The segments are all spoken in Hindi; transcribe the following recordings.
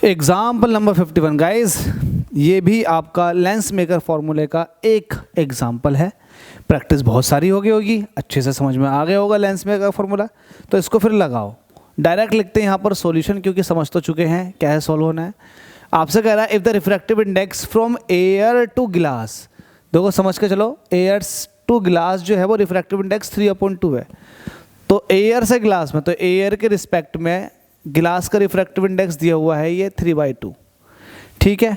एग्जाम्पल नंबर 51 गाइज, ये भी आपका लेंस मेकर फॉर्मूले का एक एग्जाम्पल है। प्रैक्टिस बहुत सारी हो गई होगी, अच्छे से समझ में आ गया होगा लेंस मेकर फॉर्मूला। तो इसको फिर लगाओ, डायरेक्ट लिखते हैं यहाँ पर सॉल्यूशन, क्योंकि समझ तो चुके हैं क्या है, सॉल्व होना है। आपसे कह रहा है if the refractive index from air to glass, देखो समझ के चलो, एयर टू गिलास जो है वो रिफ्रैक्टिव इंडेक्स 3/2 है। तो एयर से गिलास में, तो एयर के रिस्पेक्ट में गिलास का रिफ्रैक्टिव इंडेक्स दिया हुआ है ये 3/2, ठीक है।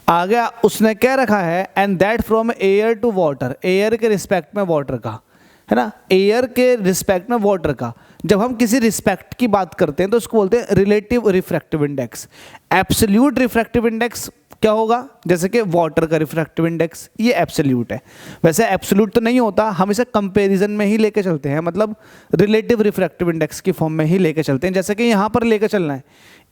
आगे उसने क्या रखा है, and that from air to water, air के रिस्पेक्ट में वाटर का, है ना, एयर के रिस्पेक्ट में वाटर का। जब हम किसी रिस्पेक्ट की बात करते हैं तो उसको बोलते हैं relative refractive index. Absolute refractive index क्या होगा, जैसे कि वाटर का रिफ्रैक्टिव इंडेक्स, ये एब्सोल्यूट है। वैसे एब्सोल्यूट तो नहीं होता, हम इसे कंपैरिजन में ही लेके चलते हैं, मतलब रिलेटिव रिफ्रैक्टिव इंडेक्स की फॉर्म में ही लेके चलते हैं। जैसे कि यहाँ पर लेके चलना है,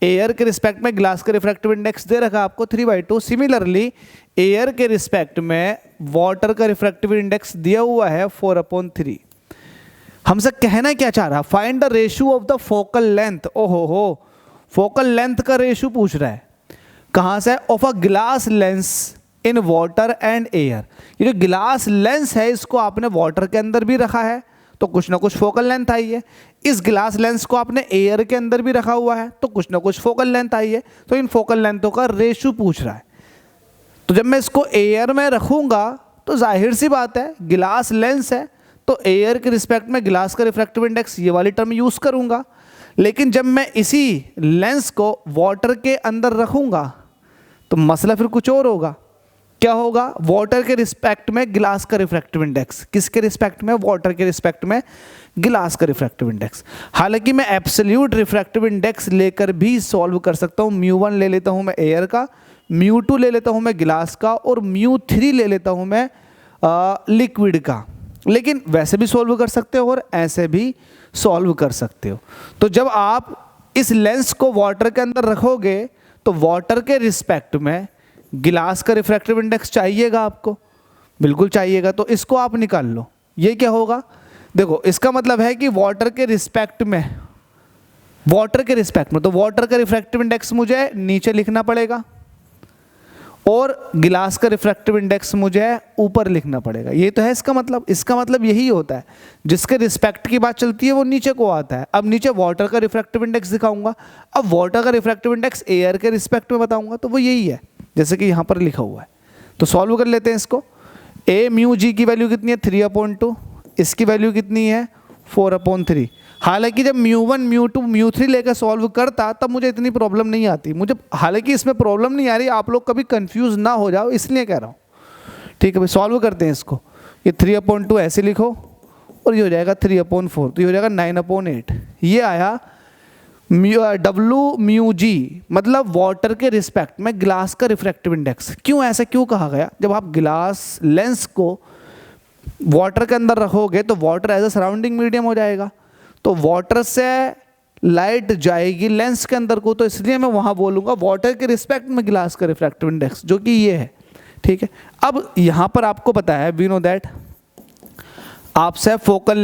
एयर के रिस्पेक्ट में ग्लास का रिफ्रैक्टिव इंडेक्स दे रखा आपको 3/2। सिमिलरली एयर के रिस्पेक्ट में वाटर का रिफ्रैक्टिव इंडेक्स दिया हुआ है 4/3। हमसे कहना क्या चाह रहा, find the ratio of the focal length. ओहो हो, फोकल लेंथ का रेशियो पूछ रहा है, कहाँ से, of a glass lens in water and air. ये जो ग्लास लेंस है इसको आपने वाटर के अंदर भी रखा है तो कुछ ना कुछ फोकल लेंथ आई है, इस ग्लास लेंस को आपने एयर के अंदर भी रखा हुआ है तो कुछ ना कुछ फोकल लेंथ आई है। तो इन फोकल लेंथों का रेशियो पूछ रहा है। तो जब मैं इसको एयर में रखूँगा तो जाहिर सी बात है, गिलास लेंस है तो एयर के रिस्पेक्ट में गिलास का रिफ्रैक्टिव इंडेक्स ये वाली टर्म यूज़ करूँगा। लेकिन जब मैं इसी लेंस को वाटर के अंदर रखूँगा तो मसला फिर कुछ और होगा। क्या होगा, वाटर के रिस्पेक्ट में गिलास का रिफ्रैक्टिव इंडेक्स, किसके रिस्पेक्ट में, वाटर के रिस्पेक्ट में गिलास का रिफ्रैक्टिव इंडेक्स। हालांकि मैं एब्सोल्यूट रिफ्रैक्टिव इंडेक्स लेकर भी सॉल्व कर सकता हूँ। μ1 ले लेता हूँ मैं एयर का, μ2 ले लेता हूँ मैं गिलास का, और μ3 ले लेता हूँ मैं लिक्विड का। लेकिन वैसे भी सॉल्व कर सकते हो और ऐसे भी सॉल्व कर सकते हो। तो जब आप इस लेंस को वाटर के अंदर रखोगे तो वाटर के रिस्पेक्ट में गिलास का रिफ्रैक्टिव इंडेक्स चाहिएगा आपको, बिल्कुल चाहिएगा। तो इसको आप निकाल लो, ये क्या होगा, देखो इसका मतलब है कि वाटर के रिस्पेक्ट में, वाटर के रिस्पेक्ट में, तो वाटर का रिफ्रैक्टिव इंडेक्स मुझे नीचे लिखना पड़ेगा और गिलास का रिफ्रैक्टिव इंडेक्स मुझे ऊपर लिखना पड़ेगा। ये तो है इसका मतलब। इसका मतलब यही होता है, जिसके रिस्पेक्ट की बात चलती है वो नीचे को आता है। अब नीचे वाटर का रिफ्रैक्टिव इंडेक्स दिखाऊंगा, अब वाटर का रिफ्रैक्टिव इंडेक्स एयर के रिस्पेक्ट में बताऊंगा, तो वो यही है जैसे कि यहाँ पर लिखा हुआ है। तो सॉल्व कर लेते हैं इसको। ए म्यू जी की वैल्यू कितनी है 3/2, इसकी वैल्यू कितनी है 4/3। हालांकि जब μ1 μ2 μ3 लेकर सॉल्व करता तब मुझे इतनी प्रॉब्लम नहीं आती मुझे, हालांकि इसमें प्रॉब्लम नहीं आ रही, आप लोग कभी कंफ्यूज ना हो जाओ इसलिए कह रहा हूँ। ठीक है भाई, सॉल्व करते हैं इसको। ये 3/2 ऐसे लिखो और ये हो जाएगा 3/4, तो ये हो जाएगा 9/8। ये आया WμG, मतलब वाटर के रिस्पेक्ट में ग्लास का रिफ्रैक्टिव इंडेक्स। क्यों ऐसा क्यों कहा गया, जब आप ग्लास लेंस को वाटर के अंदर रखोगे तो water as a surrounding medium हो जाएगा, तो वाटर से लाइट जाएगी लेंस के अंदर को, तो इसलिए मैं वहाँ बोलूँगा वाटर के रिस्पेक्ट में गिलास का रिफ्रैक्टिव इंडेक्स, जो कि ये है। ठीक है, अब यहाँ पर आपको पता है, वी नो दैट, आपसे फोकल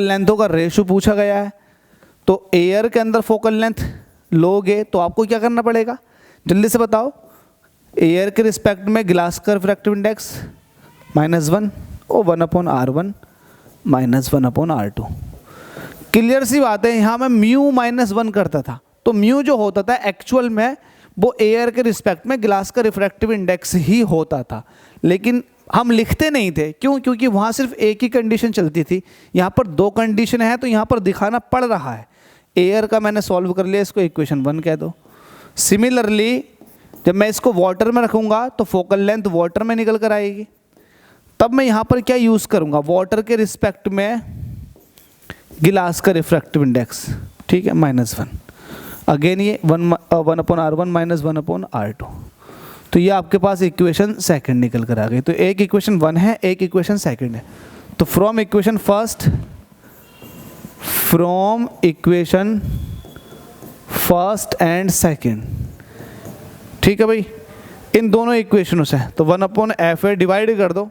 लेंथों का रेशियो पूछा गया है। तो एयर के अंदर फोकल लेंथ लोगे तो आपको क्या करना पड़ेगा, जल्दी से बताओ। एयर के रिस्पेक्ट में गिलास का रिफ्रैक्टिव इंडेक्स -1 और 1/R1 -1/R2। क्लियर सी बात है, यहाँ मैं μ-1 करता था, तो म्यू जो होता था एक्चुअल में वो एयर के रिस्पेक्ट में गिलास का रिफ्रैक्टिव इंडेक्स ही होता था, लेकिन हम लिखते नहीं थे। क्यों, क्योंकि वहाँ सिर्फ एक ही कंडीशन चलती थी, यहाँ पर 2 कंडीशन है तो यहाँ पर दिखाना पड़ रहा है। एयर का मैंने सॉल्व कर लिया, इसको इक्वेशन 1 कह दो। सिमिलरली जब मैं इसको वाटर में रखूँगा तो फोकल लेंथ वाटर में निकल कर आएगी, तब मैं यहाँ पर क्या यूज़ करूँगा, वाटर के रिस्पेक्ट में गिलास का रिफ्रैक्टिव इंडेक्स, ठीक है, -1। अगेन ये 1/R1 -1/R2। तो ये आपके पास इक्वेशन सेकंड निकल कर आ गई। तो एक इक्वेशन 1 है, एक इक्वेशन सेकंड है। तो from equation first and second, ठीक है भाई, इन दोनों इक्वेशनों से तो 1/f डिवाइड कर दो।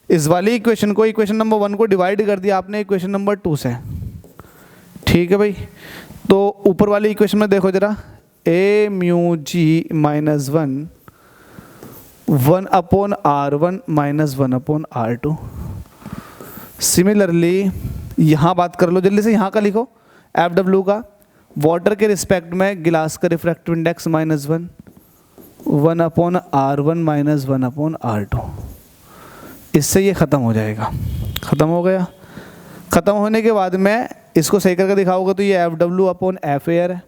इस वाली इक्वेशन को, इक्वेशन नंबर 1 को डिवाइड कर दिया आपने इक्वेशन नंबर 2 से। ठीक है भाई, तो ऊपर वाली इक्वेशन में देखो जरा, A mu G minus 1/R1 minus 1/R2। Similarly यहाँ बात कर लो जल्दी से, यहाँ का लिखो एफ डब्ल्यू का, वाटर के रिस्पेक्ट में गिलास का refractive index -1, 1/R1 minus 1/R2। इससे ये ख़त्म हो जाएगा। ख़त्म हो गया। ख़त्म होने के बाद में इसको सही करके दिखाओगे तो ये FW/F एयर है।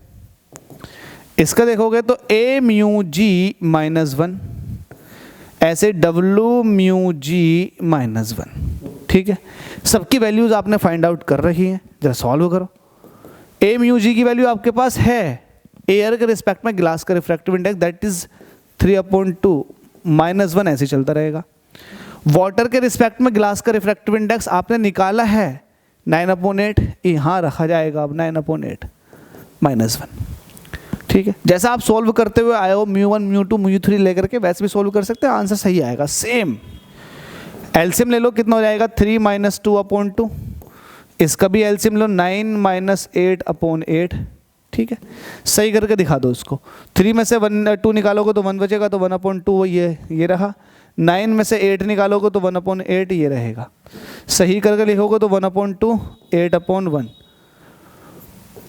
इसका देखोगे तो A म्यू जी -1 ऐसे W म्यू जी -1। ठीक है, सबकी वैल्यूज़ आपने फाइंड आउट कर रही हैं, जरा सॉल्व करो। A म्यू जी की वैल्यू आपके पास है एयर के रिस्पेक्ट में गिलास का रिफ्रैक्टिव इंडेक्स दैट इज 3/2 -1 ऐसे चलता रहेगा। वाटर के रिस्पेक्ट में गिलास का रिफ्रैक्टिव इंडेक्स आपने निकाला है 9/8, यहाँ रखा जाएगा अब 9/8 -1। ठीक है, जैसा आप सोल्व करते हुए आए हो μ1 μ2 μ3 लेकर के, वैसे भी सोल्व कर सकते हैं, आंसर सही आएगा। सेम एलसीएम ले लो, कितना हो जाएगा 3 - 2/2। इसका भी एलसीएम लो 9 - 8/8। ठीक है, सही करके दिखा दो इसको। 3 में से 2 निकालोगे तो 1 बचेगा, तो 1/2 ये रहा। 9 में से 8 निकालोगे तो 1/8 ये रहेगा। सही करके लिखोगे तो 1/2 8/1।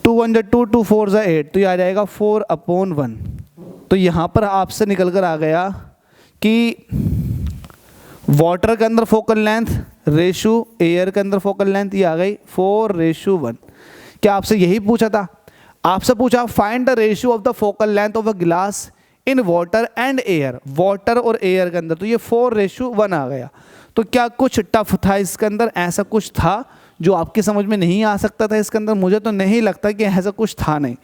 2 1 2 2 4 8, तो ये आ जाएगा 4/1। तो यहाँ पर आपसे निकल कर आ गया कि वाटर के अंदर फोकल लेंथ रेशो एयर के अंदर फोकल लेंथ ये आ गई 4:1। क्या आपसे यही पूछा था? आपसे पूछा find the ratio of the focal length of a glass in water and air, water और एयर के अंदर, तो ये 4:1 आ गया। तो क्या कुछ टफ था इसके अंदर? ऐसा कुछ था जो आपकी समझ में नहीं आ सकता था इसके अंदर? मुझे तो नहीं लगता कि ऐसा कुछ था नहीं।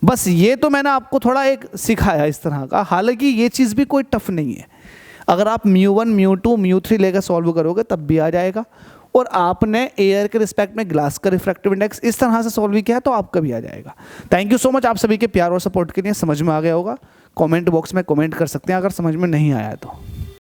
बस ये तो मैंने आपको थोड़ा एक सिखाया इस तरह का, हालांकि ये चीज़ भी कोई टफ नहीं है। अगर आप μ1 μ2 μ3 लेकर सॉल्व करोगे तब भी आ जाएगा। और आपने एयर के रिस्पेक्ट में ग्लास का रिफ्रैक्टिव इंडेक्स इस तरह से सॉल्व किया तो आपका भी आ जाएगा। थैंक यू सो मच आप सभी के प्यार और सपोर्ट के लिए। समझ में आ गया होगा, कमेंट बॉक्स में कमेंट कर सकते हैं अगर समझ में नहीं आया तो।